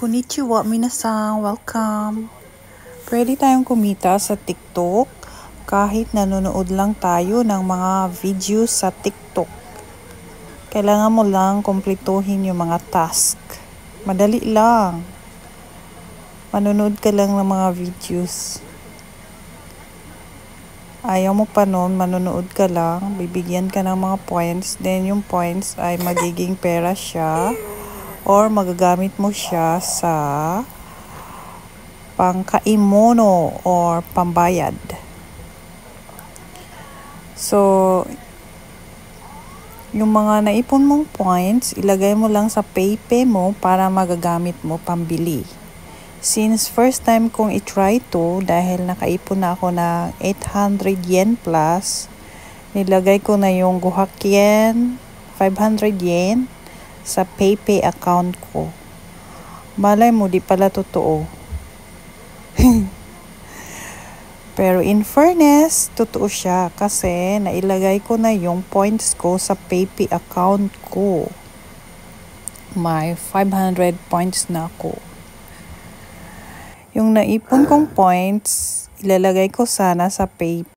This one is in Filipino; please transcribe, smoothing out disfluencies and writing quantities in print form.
Konnichiwa, minasan. Welcome. Pwede tayong kumita sa TikTok kahit nanonood lang tayo ng mga videos sa TikTok. Kailangan mo lang kumpletuhin yung mga task. Madali lang. Manonood ka lang ng mga videos. Ayaw mo pa nun, manonood ka lang, bibigyan ka ng mga points, then yung points ay magiging pera siya or magagamit mo siya sa pangkaimono or pambayad. So, yung mga naipon mong points, ilagay mo lang sa PayPay mo para magagamit mo pambili. Since first time kong i-try to, dahil nakaipon na ako ng 800 yen plus, nilagay ko na yung Guhak yen, 500 yen sa PayPay account ko. Malay mo, di pala totoo. Pero in fairness, totoo siya kasi nailagay ko na yung points ko sa PayPay account ko. May 500 points na ako. Yung naipon kong points, ilalagay ko sana sa PayPay.